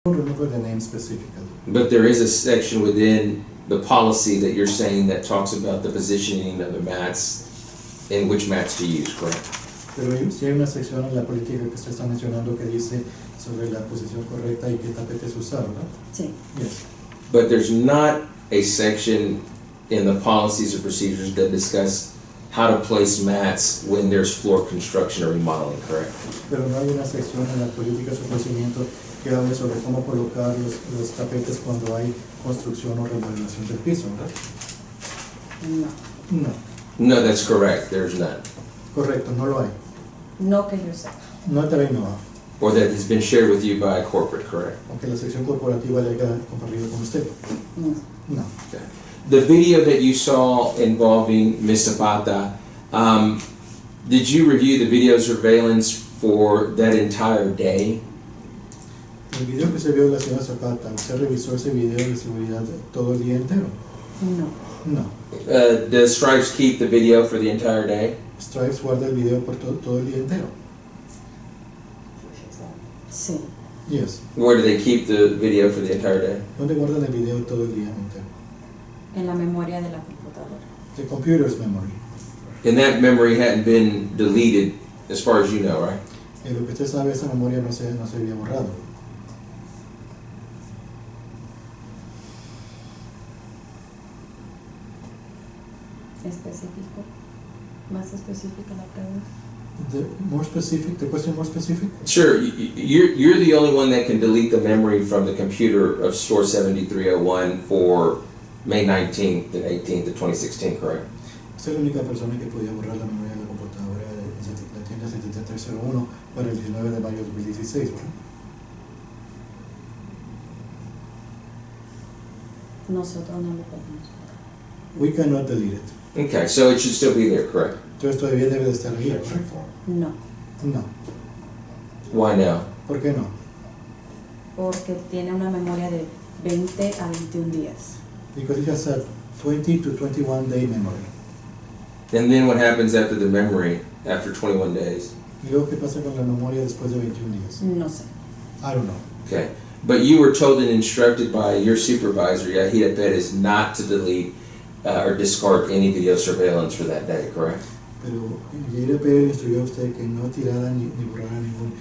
don't remember the name specifically. But there is a section within the policy that you're saying that talks about the positioning of the mats and which mats to use, correct? Pero sí hay una sección en la política que usted está mencionando que dice sobre la posición correcta y qué tapetes usar, ¿verdad? Sí. Yes. But there's not a section in the policies or procedures that discuss how to place mats when there's floor construction or remodeling, correct? Pero no hay una sección en las políticas o procedimientos que hable sobre cómo colocar los tapetes cuando hay construcción o remodelación del piso, ¿verdad? No. No. No, that's correct. There's none. Correcto, no lo hay. No que yo sepa. No that I know of. Or that has been shared with you by corporate, correct? Aunque la sección corporativa le haya compartido con usted. No. No. Okay. The video that you saw involving Ms. Zapata, did you review the video surveillance for that entire day? El video que se vio de la señora Zapata, ¿usted revisó ese video de seguridad todo el día entero? No. No. Does Stripes keep the video for the entire day? Stripes guarda el video por todo el día entero. Sí. Yes. Where do they keep the video for the entire day? ¿Dónde guardan el video todo el día entero? En la memoria de la computadora. The computer's memory. And that memory hadn't been deleted, as far as you know, right? Y lo que usted sabe, esa memoria no se había borrado. Específico. Más específica la pregunta. The question more specific? Sure, you're the only one that can delete the memory from the computer of store 7301 for May 19th and 18th of 2016, correct? Usted es la única persona que podía borrar la memoria de la computadora de la tienda 7301 para el 19 de mayo de 2016, ¿verdad? Nosotros no lo podemos borrar. We cannot delete it. Okay, so it should still be there, correct? Entonces todavía debe de estar ahí, ¿correcto? No. No. Why no? ¿Por qué no? Porque tiene una memoria de 20 a 21 días. Because it has a 20 to 21 day memory. And then what happens after the memory, after 21 days? ¿Y luego qué pasa con la memoria después de 21 días? No sé. I don't know. Okay, but you were told and instructed by your supervisor, Yahida Perez, not to delete or discard any video surveillance for that day, correct? Pero Yair Pérez instruyó a usted que no tirara ni borrara ningún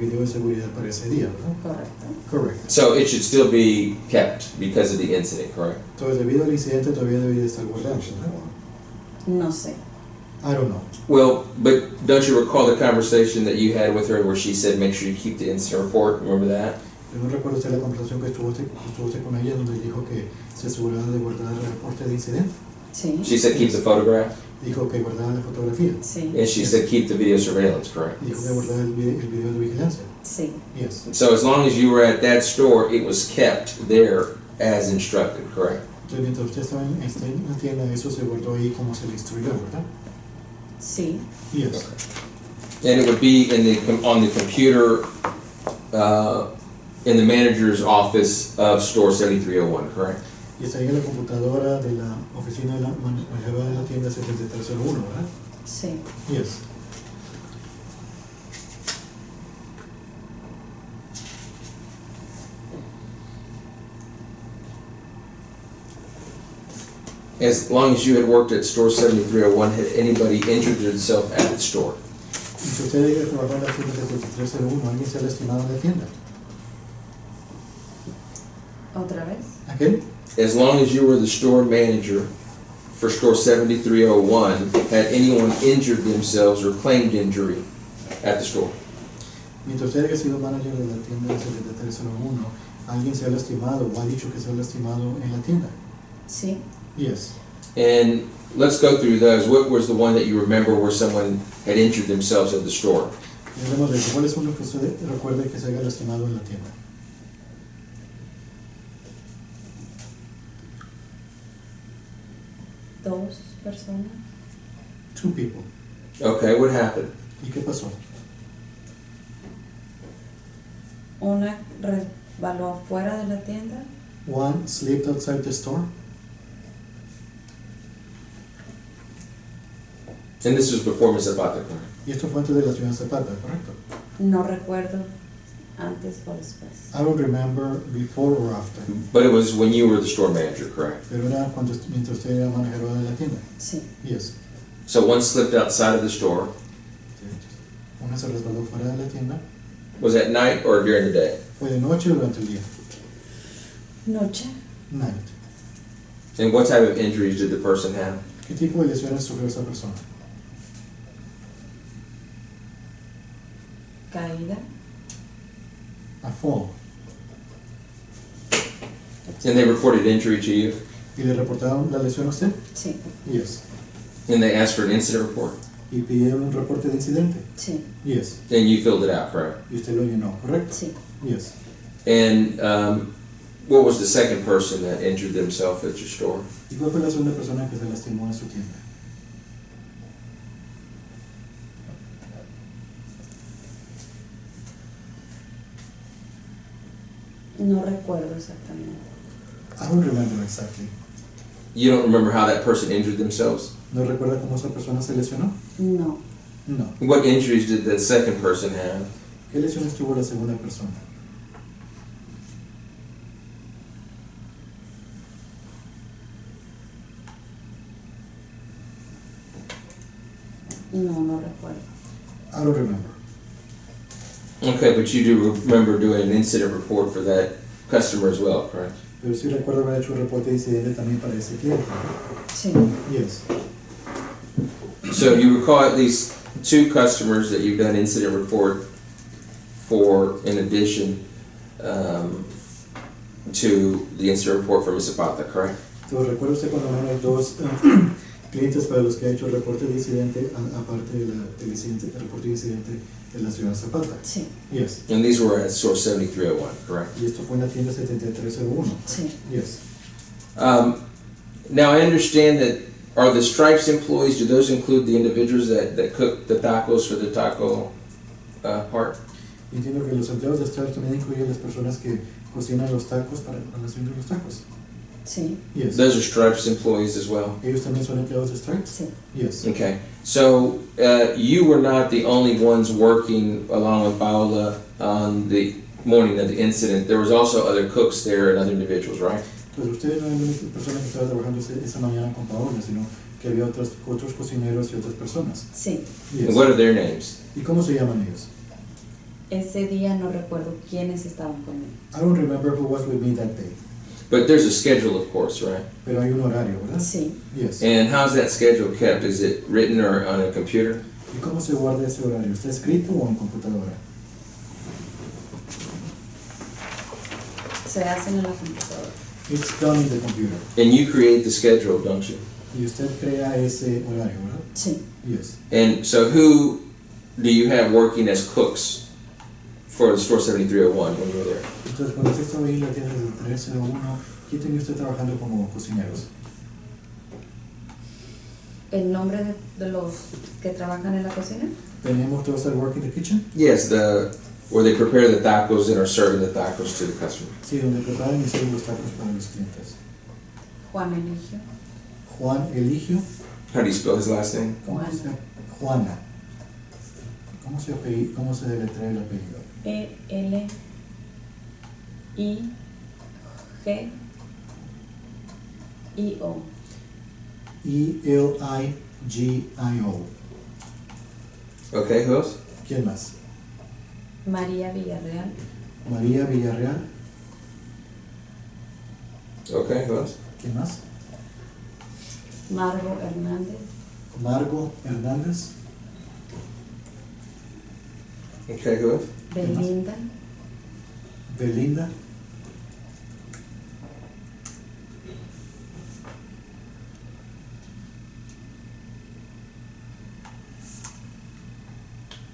video de seguridad para ese día, ¿verdad? Correcto. Correct. So it should still be kept because of the incident, correct? Entonces, debido al incidente, todavía debería estar guardado, ¿verdad? No sé. I don't know. Well, but don't you recall the conversation that you had with her where she said make sure you keep the incident report? Remember that? Yo no recuerdo usted la conversación que estuvo usted con ella donde dijo que se aseguraba de guardar el reporte de incidente. Sí. She said keep the photograph, Dijo que guardaba la fotografía. Sí. and she said keep the video surveillance, correct? Dijo que guardaba el video de vigilancia. Sí. Yes. So as long as you were at that store, it was kept there as instructed, correct? Entonces, mientras usted estaba en la tienda, eso se guardó ahí como se le instruyó, ¿verdad? Sí. Yes. And it would be on the computer in the manager's office of store 7301, correct? Y está ahí en la computadora de la oficina de la manejadora de la tienda 7301, ¿verdad? Sí. Yes. As long as you had worked at store 7301, had anybody injured themselves at the store? Y si usted haya trabajado en la tienda 7301, ¿alguien se ha lastimado en la tienda? ¿Otra vez? ¿Aquel? As long as you were the store manager for store 7301, had anyone injured themselves or claimed injury at the store? Mientras usted haya sido manager de la tienda 7301, ¿alguien se ha lastimado o ha dicho que se ha lastimado en la tienda? Sí. Yes. And let's go through those. What was the one that you remember where someone had injured themselves at the store? Y hablemos de eso. ¿Cuál es uno que usted recuerde que se haya lastimado en la tienda? Dos personas. Two people. Okay, what happened? ¿Y qué pasó? Una resbaló afuera de la tienda. One slipped outside the store. And this was before Ms. Zapata, correct? Y esto fue antes de la señora Zapata, ¿correcto? No recuerdo antes o después. I don't remember before or after. But it was when you were the store manager, correct? Pero era mientras usted era manejero de la tienda. Sí. Yes. So one slipped outside of the store. Una se resbaló fuera de la tienda. Was at night or during the day? Fue de noche o durante el día. Noche. Night. And what type of injuries did the person have? ¿Qué tipo de lesiones sufrió esa persona? Caída. A fall. And they reported injury to you? ¿Y le reportaron la lesión a usted? Sí. Yes. And they asked for an incident report? ¿Y pidieron un reporte de incidente? Sí. Yes. And you filled it out, correct? ¿Y usted lo llenó, correcto? Sí. Yes. And what was the second person that injured themselves at your store? ¿Y cuál fue la segunda persona que se lastimó en su tienda? No recuerdo exactamente. I don't remember exactly. You don't remember how that person injured themselves? ¿No recuerda cómo esa persona se lesionó? No. No. What injuries did the second person have? ¿Qué lesiones tuvo la segunda persona? No recuerdo. I don't remember. Okay, but you do remember doing an incident report for that customer as well, correct? Pero sí recuerdo haber hecho un reporte de incidente también para ese cliente. Sí. Yes. So you recall at least 2 customers that you've done incident report for in addition to the incident report for Ms. Zapata, correct? Entonces, ¿recuerda usted cuando menos 2 clientes para los que ha hecho el reporte de incidente, aparte del incidente, el reporte de incidente de la ciudad de Zapata? Sí. Yes. And these were at store 7301, correct? Y esto fue en la tienda 7301. Sí. Yes. Now I understand that are the Stripes employees, do those include the individuals that cook the tacos for the taco part? Y entiendo que los empleados de Stripes también incluyen las personas que cocinan los tacos para la preparación de los tacos. Sí. Yes. Those are Stripes employees as well? ¿Ellos también son empleados de Stripes? Sí. Yes. Okay, so you were not the only ones working along with Paola on the morning of the incident. There was also other cooks there and other individuals, right? Pues usted no es la única persona que estaba trabajando esa mañana con Paola, sino que había otros cocineros y otras personas. Sí. Yes. And what are their names? ¿Y cómo se llaman ellos? Ese día no recuerdo quiénes estaban conmigo. I don't remember who was with me that day. But there's a schedule, of course, right? Pero hay un horario, ¿verdad? Sí. Yes. And how's that schedule kept? Is it written or on a computer? ¿Y cómo se guarda ese horario? ¿Está escrito o en computadora? Se hacen en la computadora. It's done in the computer. And you create the schedule, don't you? Y usted crea ese horario, ¿verdad? Sí. Yes. And so who do you have working as cooks for the store 7301 when you were there? Entonces, cuando usted estaba ahí en la tienda del 301, ¿quién tenía usted trabajando como cocineros? ¿El nombre de los que trabajan en la cocina? ¿Tenemos todos that work in the kitchen? Yes, where they prepare the tacos and are serving the tacos to the customer. Sí, donde preparan y sirven los tacos para los clientes. Juan Eligio. Juan Eligio. How do you spell his last name? Juana. ¿Cómo se deletrea el apellido? E-L-I-G-I-O. E-L-I-G-I-O. Okay, who else? ¿Quién más? María Villarreal. María Villarreal. Okay, who else? ¿Quién más? Margo Hernández. Margo Hernández. Okay, who else? Belinda. Belinda.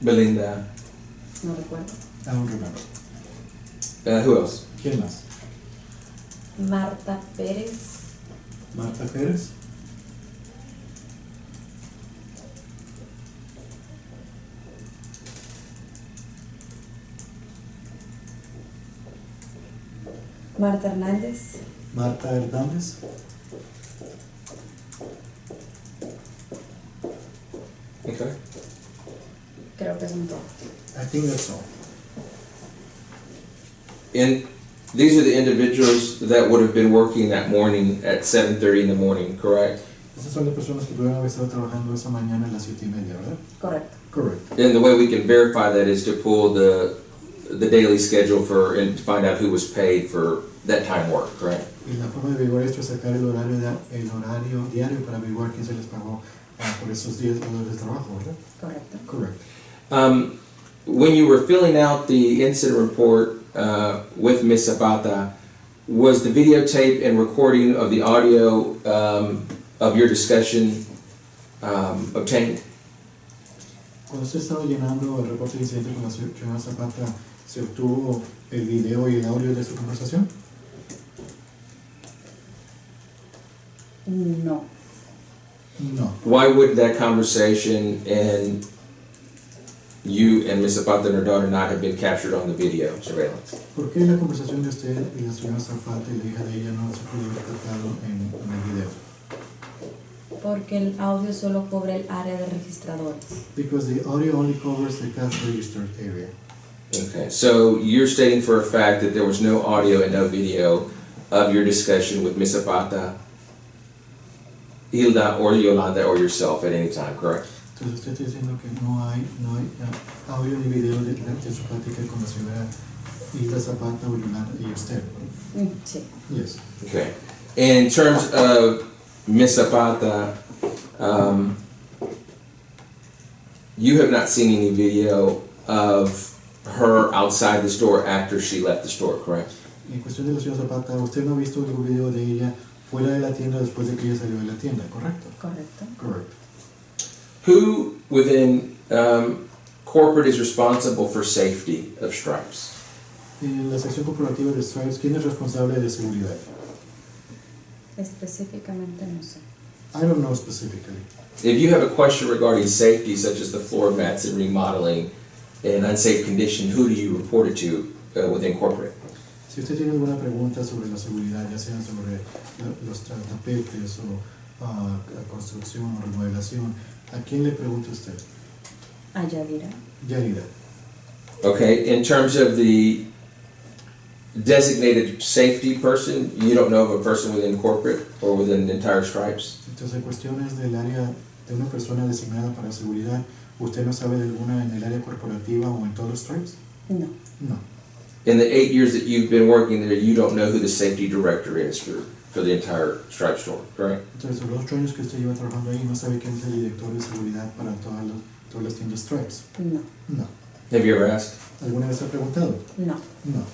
Belinda. No recuerdo. I don't remember. Who else? ¿Quién más? Marta Pérez. Marta Pérez. Marta Hernández. Marta Hernández. Okay. Creo que son todos. I think that's all. And these are the individuals that would have been working that morning at 7:30 in the morning, correct? Estas son las personas que pudieron haber estado trabajando esa mañana a las 7:30, ¿verdad? Correcto. Correct. And the way we can verify that is to pull the daily schedule and to find out who was paid for that time work, correct? Y la forma de averiguar esto es sacar el horario diario para averiguar quién se les pagó por esos 10 horas de trabajo, ¿verdad? Correcto. Correct. When you were filling out the incident report with Ms. Zapata, was the videotape and recording of the audio of your discussion obtained? Cuando usted estaba llenando el reporte de incidente con la señora Zapata, ¿se obtuvo el video y el audio de su conversación? No. No. Why would that conversation and you and Ms. Zapata and her daughter not have been captured on the video surveillance? ¿Por qué la conversación de usted y la señora Zapata y la hija de ella no se pudo haber captado en el video? Porque el audio solo cubre el área de registradores. Because the audio only covers the cash registered area. Okay, so you're stating for a fact that there was no audio and no video of your discussion with Ms. Zapata, Hilda, or Yolanda, or yourself at any time, correct? Entonces usted está diciendo que no hay audio ni video de su plática con la señora Hilda Zapata o Yolanda y usted, ¿verdad? Sí. Yes. Okay. In terms of Ms. Zapata, you have not seen any video of her outside the store after she left the store, correct? En cuestión de la señora Zapata, usted no ha visto ningún video de ella fuera de la tienda después de que ella salió de la tienda, ¿correcto? Correcto. Correct. Who within corporate is responsible for safety of Stripes? En la sección corporativa de Stripes, ¿quién es responsable de seguridad? Específicamente no sé. I don't know specifically. If you have a question regarding safety, such as the floor mats and remodeling in unsafe condition, who do you report it to within corporate? Si usted tiene alguna pregunta sobre la seguridad, ya sea sobre los tapetes o construcción o remodelación, ¿a quién le pregunta usted? A Yadira. Yarida. Okay, in terms of the designated safety person, you don't know of a person within corporate or within the entire Stripes? Entonces, cuestiones del área de una persona designada para seguridad, ¿usted no sabe de alguna en el área corporativa o en todos los Stripes? No. No. In the 8 years that you've been working there, you don't know who the safety director is for the entire Stripe store, correct? Entonces, los 8 años que usted lleva trabajando ahí, ¿no sabe quién es el director de seguridad para todas las tiendas Stripes? No. No. Have you ever asked? ¿Alguna vez ha preguntado? No. No.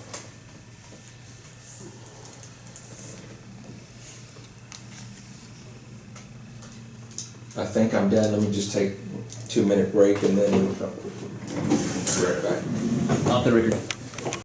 I think I'm done. Let me just take a 2-minute break and then we'll be right back. Off the record.